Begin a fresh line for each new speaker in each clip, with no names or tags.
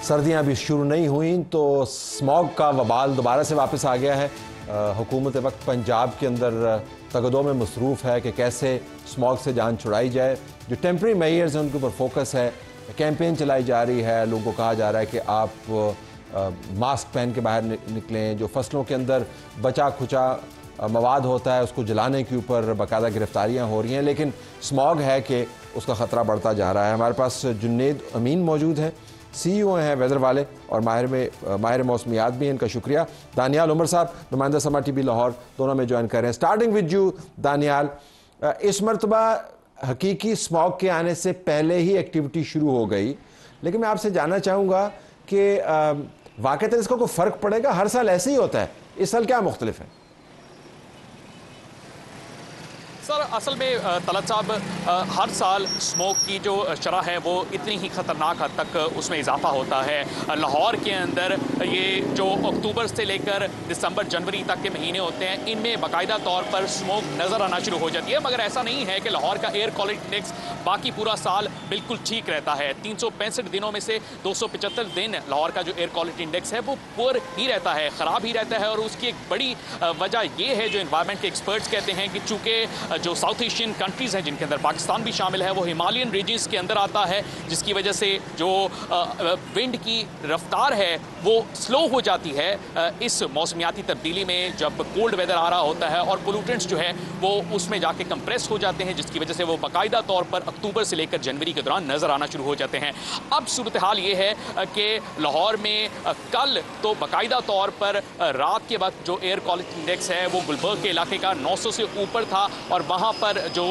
सर्दियां अभी शुरू नहीं हुई तो स्मॉग का वबाल दोबारा से वापस आ गया है। हुकूमत वक्त पंजाब के अंदर तगदों में मसरूफ़ है कि कैसे स्मॉग से जान छुड़ाई जाए। जो टेम्प्रेरी मेयर्स हैं उनके ऊपर फोकस है, कैंपेन चलाई जा रही है, लोगों को कहा जा रहा है कि आप मास्क पहन के बाहर निकलें। जो फसलों के अंदर बचा खुचा मवाद होता है उसको जलाने के ऊपर बाकायदा गिरफ्तारियाँ हो रही हैं, लेकिन स्मॉग है कि उसका ख़तरा बढ़ता जा रहा है। हमारे पास जुन्नेद अमीन मौजूद हैं, CEO हैं वेदर वाले और माहिर मौसमियात भी हैं, इनका शुक्रिया। दानियाल उमर साहब नुमाइंदा समा TV लाहौर दोनों में ज्वाइन कर रहे हैं। स्टार्टिंग विद यू दानियाल, इस मरतबा हकीकी स्मॉग के आने से पहले ही एक्टिविटी शुरू हो गई, लेकिन मैं आपसे जानना चाहूँगा कि वाक़ई इसका कोई फ़र्क पड़ेगा? हर साल ऐसे ही होता है, इस साल क्या मुख्तलिफ है?
सर असल में तलत साहब हर साल स्मोक की जो शरह है वो इतनी ही ख़तरनाक हद तक उसमें इजाफा होता है। लाहौर के अंदर ये जो अक्टूबर से लेकर दिसंबर जनवरी तक के महीने होते हैं इनमें बाकायदा तौर पर स्मोक नज़र आना शुरू हो जाती है, मगर ऐसा नहीं है कि लाहौर का एयर क्वालिटी इंडेक्स बाकी पूरा साल बिल्कुल ठीक रहता है। 365 दिनों में से 275 दिन लाहौर का जो एयर क्वालिटी इंडेक्स है वो पुअर ही रहता है, ख़राब ही रहता है। और उसकी एक बड़ी वजह ये है जो इन्वायरमेंट के एक्सपर्ट्स कहते हैं कि चूँकि जो साउथ एशियन कंट्रीज़ हैं जिनके अंदर पाकिस्तान भी शामिल है वो हिमालयन रीजन्स के अंदर आता है, जिसकी वजह से जो विंड की रफ्तार है वो स्लो हो जाती है इस मौसमियाती तब्दीली में जब कोल्ड वेदर आ रहा होता है और पोल्यूटेंट्स जो है वो उसमें जाके कंप्रेस हो जाते हैं, जिसकी वजह से वो बाकायदा तौर पर अक्टूबर से लेकर जनवरी के दौरान नज़र आना शुरू हो जाते हैं। अब सूरत हाल ये है कि लाहौर में कल तो बाकायदा तौर पर रात के वक्त जो एयर क्वालिटी इंडेक्स है वो गुलबर्ग के इलाके का 900 से ऊपर था और वहाँ पर जो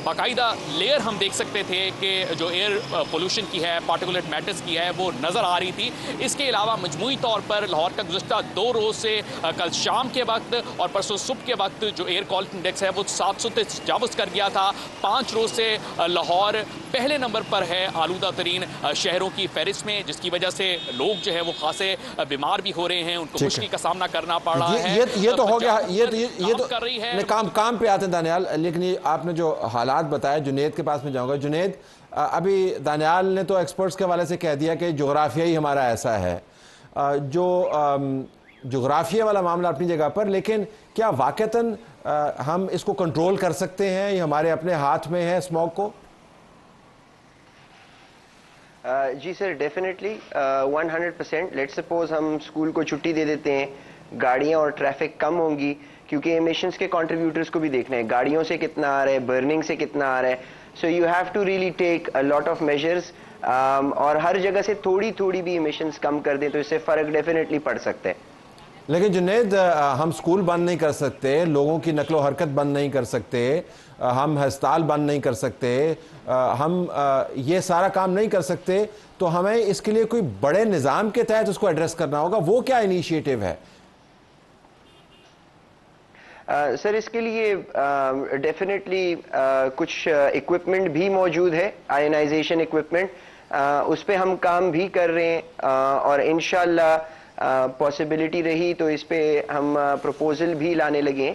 बाकायदा लेयर हम देख सकते थे कि जो एयर पोल्यूशन की है, पार्टिकुलेट मैटर्स की है वो नज़र आ रही थी। इसके अलावा मजमूई तौर पर लाहौर का गुज़श्ता 2 रोज़ से कल शाम के वक्त और परसों सुबह के वक्त जो एयर क्वालिटी इंडेक्स है वो 700 से तजावुज़ कर गया था। 5 रोज़ से लाहौर पहले नंबर पर है आलूदा तरीन शहरों की फहरिस्त में, जिसकी वजह से लोग जो है वो खासे बीमार भी हो रहे हैं, उनको मुश्किल का सामना करना पड़ रहा है।
ये तो हो गया, ये तो
कर रही है।
काम पे आते हैं दानियाल, लेकिन ये आपने जो हालात बताए, जुनेद के पास में जाऊंगा। जुनेद, अभी दानियाल ने तो एक्सपर्ट्स के हवाले से कह दिया कि जोग्राफिया ही हमारा ऐसा है, जो जोग्राफिया वाला मामला अपनी जगह पर, लेकिन क्या वाकईतन हम इसको कंट्रोल कर सकते हैं? ये हमारे अपने हाथ में है स्मॉग को?
जी सर, डेफिनेटली 100%। लेट्स सपोज हम स्कूल को छुट्टी दे देते हैं, गाड़ियां और ट्रैफिक कम होंगी, क्योंकि एमिशंस के कंट्रीब्यूटर्स को भी देखना है, गाड़ियों से कितना आ रहा है, बर्निंग से कितना आ रहा है। So you have to really take a lot of measures और हर जगह से थोड़ी थोड़ी भी एमिशंस कम कर दें तो इससे फ़र्क डेफिनेटली पड़ सकता है।
लेकिन जुनेद, हम स्कूल बंद नहीं कर सकते, लोगों की नकलो हरकत बंद नहीं कर सकते, हम अस्पताल बंद नहीं कर सकते, हम ये सारा काम नहीं कर सकते, तो हमें इसके लिए कोई बड़े निज़ाम के तहत उसको एड्रेस करना होगा। वो क्या इनिशिएटिव है?
सर इसके लिए डेफिनेटली कुछ इक्विपमेंट भी मौजूद है, आयनाइजेशन इक्विपमेंट, उस पर हम काम भी कर रहे हैं और इंशाल्लाह पॉसिबिलिटी रही तो इस पे हम प्रपोजल भी लाने लगे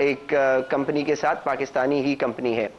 एक कंपनी के साथ, पाकिस्तानी ही कंपनी है।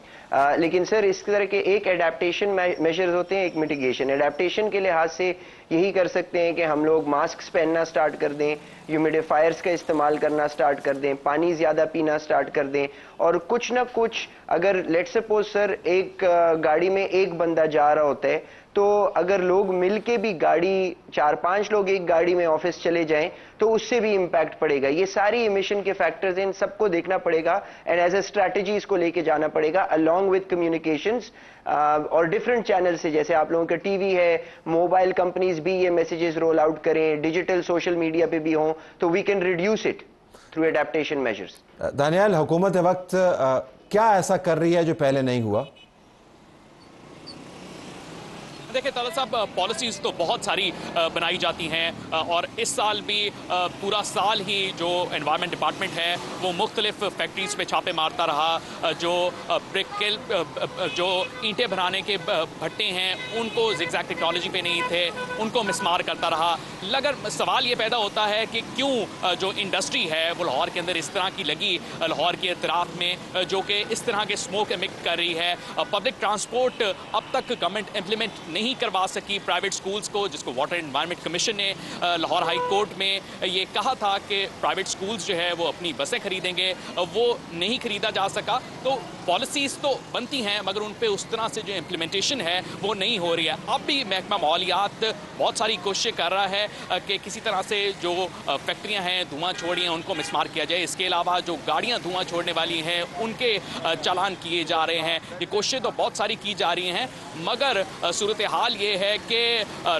लेकिन सर इस तरह के एक एडेप्टेशन मेजर्स होते हैं, एक मिटिगेशन। एडेप्टेशन के लिहाज से यही कर सकते हैं कि हम लोग मास्क पहनना स्टार्ट कर दें, ह्यूमिडिफायर्स का इस्तेमाल करना स्टार्ट कर दें, पानी ज़्यादा पीना स्टार्ट कर दें, और कुछ ना कुछ, अगर लेट्स सपोज सर एक गाड़ी में एक बंदा जा रहा होता है तो अगर लोग मिलके भी गाड़ी 4-5 लोग एक गाड़ी में ऑफिस चले जाएं तो उससे भी इम्पैक्ट पड़ेगा। ये सारी इमिशन के फैक्टर्स हैं, इन सबको देखना पड़ेगा एंड एज ए स्ट्रैटेजी इसको लेके जाना पड़ेगा अलॉन्ग विद कम्युनिकेशंस और डिफरेंट चैनल से, जैसे आप लोगों का टीवी है, मोबाइल कंपनीज भी ये मैसेजेस रोल आउट करें, डिजिटल सोशल मीडिया पे भी हों, तो we can reduce it through adaptation measures.
Daniyal, हुकूमत वक्त क्या ऐसा कर रही है जो पहले नहीं हुआ?
देखिए ताला साहब, पॉलिसीज़ तो बहुत सारी बनाई जाती हैं और इस साल भी पूरा साल ही जो एनवायरनमेंट डिपार्टमेंट है वो मुख्तलिफ फैक्ट्रीज़ पे छापे मारता रहा। जो जो ईंटें बनाने के भट्टे हैं उनको ज़िगज़ैग टेक्नोलॉजी पे नहीं थे, उनको मिसमार करता रहा। मगर सवाल ये पैदा होता है कि क्यों जो इंडस्ट्री है वो लाहौर के अंदर इस तरह की लगी, लाहौर के इतराफ़ में जो कि इस तरह के स्मोक एमिट कर रही है। पब्लिक ट्रांसपोर्ट अब तक गवर्नमेंट इम्प्लीमेंट नहीं करवा सकी प्राइवेट स्कूल्स को, जिसको वाटर एनवायरनमेंट कमीशन ने लाहौर हाई कोर्ट में ये कहा था कि प्राइवेट स्कूल्स जो है वो अपनी बसें खरीदेंगे, वो नहीं खरीदा जा सका। तो पॉलिसीज़ तो बनती हैं मगर उन पे उस तरह से जो इम्प्लीमेंटेशन है वो नहीं हो रही है। अब भी महकमा माहौलियात बहुत सारी कोशिशें कर रहा है कि किसी तरह से जो फैक्ट्रियां हैं धुआं छोड़ रही हैं उनको मिसमार किया जाए। इसके अलावा जो गाड़ियां धुआं छोड़ने वाली हैं उनके चालान किए जा रहे हैं। ये कोशिशें तो बहुत सारी की जा रही हैं मगर सूरत हाल ये है कि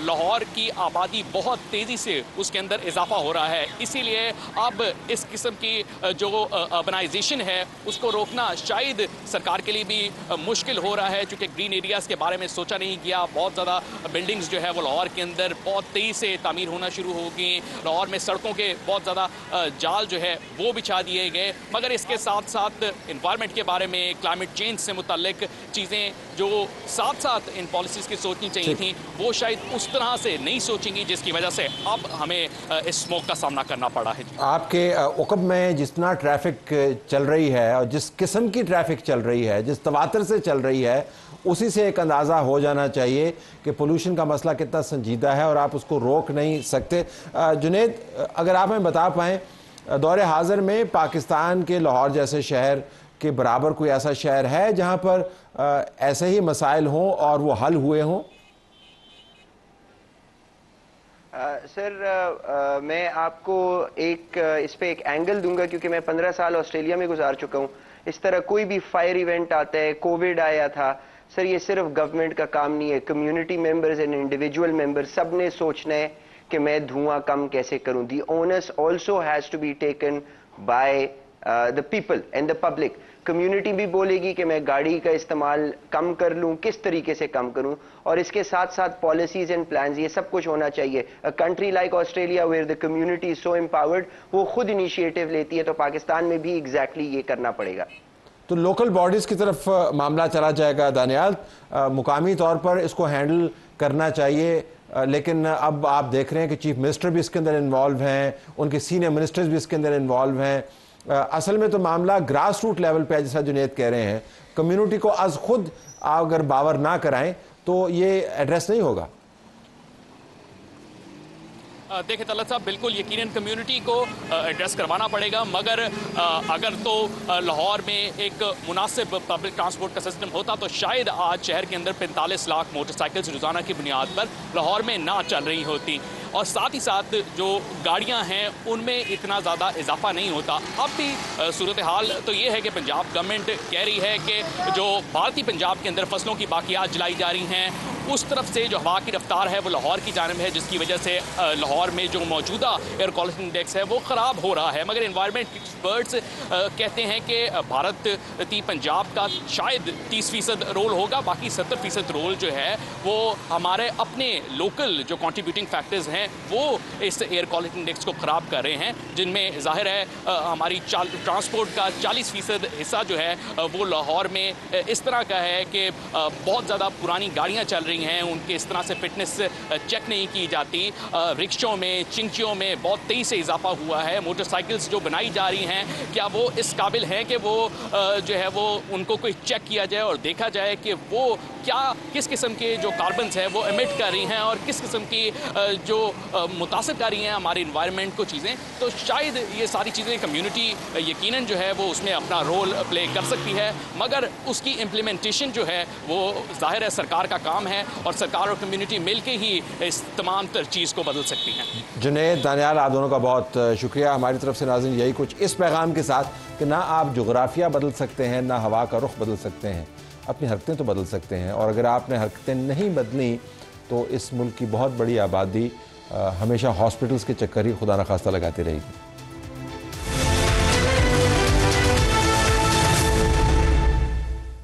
लाहौर की आबादी बहुत तेज़ी से उसके अंदर इजाफा हो रहा है। इसीलिए अब इस किस्म की जो अर्बनाइजेशन है उसको रोकना शायद सरकार के लिए भी मुश्किल हो रहा है, चूँकि ग्रीन एरियाज़ के बारे में सोचा नहीं गया। बहुत ज़्यादा बिल्डिंग्स जो है वो लाहौर के अंदर बहुत तेज़ी से तामीर होना शुरू हो गई। लाहौर में सड़कों के बहुत ज़्यादा जाल जो है वो बिछा दिए गए, मगर इसके साथ साथ इन्वायरमेंट के बारे में, क्लाइमेट चेंज से मुतल्लिक चीज़ें जो साथ साथ इन पॉलिसीज़ की सोचनी चाहिए थी वो शायद उस तरह से नहीं सोचेंगी, जिसकी वजह से अब हमें इस स्मोक का सामना करना पड़ा है।
आपके उकब में जितना ट्रैफिक चल रही है और जिस किस्म की ट्रैफिक चल रही है, जिस तवातर से चल रही है, उसी से एक अंदाज़ा हो जाना चाहिए कि पोल्यूशन का मसला कितना संजीदा है और आप उसको रोक नहीं सकते। जुनैद, अगर आप हमें बता पाएँ, दौरे हाज़िर में पाकिस्तान के लाहौर जैसे शहर के बराबर कोई ऐसा शहर है जहाँ पर ऐसे ही मसाइल हों और वो हल हुए हों?
सर, मैं आपको इस पे एक एंगल दूंगा क्योंकि मैं 15 साल ऑस्ट्रेलिया में गुजार चुका हूँ। इस तरह कोई भी फायर इवेंट आता है, कोविड आया था, सर ये सिर्फ गवर्नमेंट का काम नहीं है, community members and individual members सब ने सोचना है कि मैं धुआं कम कैसे करूं। The onus also has to be taken by the people and the public. Community भी बोलेगी कि मैं गाड़ी का इस्तेमाल कम कर लूं, किस तरीके से कम करूं, और इसके साथ साथ पॉलिसीज एंड प्लान्स, ये सब कुछ होना चाहिए। A country like Australia where the community is so empowered, वो खुद इनिशिएटिव लेती है, तो पाकिस्तान में भी एग्जैक्टली ये करना पड़ेगा।
तो लोकल बॉडीज़ की तरफ मामला चला जाएगा दानियाल, मुकामी तौर पर इसको हैंडल करना चाहिए, लेकिन अब आप देख रहे हैं कि चीफ मिनिस्टर भी इसके अंदर इन्वॉल्व हैं, उनके सीनियर मिनिस्टर्स भी इसके अंदर इन्वॉल्व हैं। असल में तो मामला ग्रास रूट लेवल पे, जैसा जुनैद कह रहे हैं, कम्युनिटी को आज खुद अगर बावर ना कराएं तो ये एड्रेस नहीं होगा।
देखें तलत साहब, बिल्कुल यकीनन कम्युनिटी को एड्रेस करवाना पड़ेगा, मगर अगर तो लाहौर में एक मुनासिब पब्लिक ट्रांसपोर्ट का सिस्टम होता तो शायद आज शहर के अंदर 45 लाख मोटरसाइकिल्स रोज़ाना की बुनियाद पर लाहौर में ना चल रही होती, और साथ ही साथ जो गाड़ियां हैं उनमें इतना ज़्यादा इजाफा नहीं होता। अब भी सूरत हाल तो ये है कि पंजाब गवर्नमेंट कह रही है कि जो भारतीय पंजाब के अंदर फसलों की बाकियात जलाई जा रही हैं उस तरफ से जो हवा की रफ्तार है वो लाहौर की जानिब है, जिसकी वजह से लाहौर में जो मौजूदा एयर क्वालिटी इंडेक्स है वो ख़राब हो रहा है। मगर इन्वायरमेंट एक्सपर्ट्स कहते हैं कि भारतीय पंजाब का शायद 30% रोल होगा, बाकी 70% रोल जो है वो हमारे अपने लोकल जो कॉन्ट्रीब्यूटिंग फैक्टर्स हैं वो इस एयर क्वालिटी इंडेक्स को ख़राब कर रहे हैं, जिनमें जाहिर है हमारी ट्रांसपोर्ट का 40% हिस्सा जो है वो लाहौर में इस तरह का है कि बहुत ज़्यादा पुरानी गाड़ियाँ चल रही हैं, उनके इस तरह से फिटनेस चेक नहीं की जाती। रिक्शों में, चिंचियों में बहुत तेज़ी से इजाफा हुआ है। मोटरसाइकिल्स जो बनाई जा रही हैं, क्या वो इस काबिल हैं कि वो जो है वो उनको कोई चेक किया जाए और देखा जाए कि वो क्या किस किस्म के जो कार्बन्स हैं वो एमिट कर रही हैं और किस किस्म की जो मुतासिर कर रही हैं हमारे इन्वायरमेंट को चीज़ें। तो शायद ये सारी चीज़ें कम्युनिटी यकीनन जो है वो उसमें अपना रोल प्ले कर सकती है, मगर उसकी इम्प्लीमेंटेशन जो है वो जाहिर है सरकार का काम है और सरकार और कम्युनिटी मिल के ही इस तमाम चीज़ को बदल सकती हैं।
जुनैद, दानियाल, आप दोनों का बहुत शुक्रिया। हमारी तरफ से नाज़रीन यही कुछ इस पैगाम के साथ कि ना आप जोग्राफिया बदल सकते हैं, ना हवा का रुख बदल सकते हैं, अपनी हरकतें तो बदल सकते हैं, और अगर आपने हरकतें नहीं बदली तो इस मुल्क की बहुत बड़ी आबादी हमेशा हॉस्पिटल्स के चक्कर ही खुदा न खास्ता लगाती रहेगी।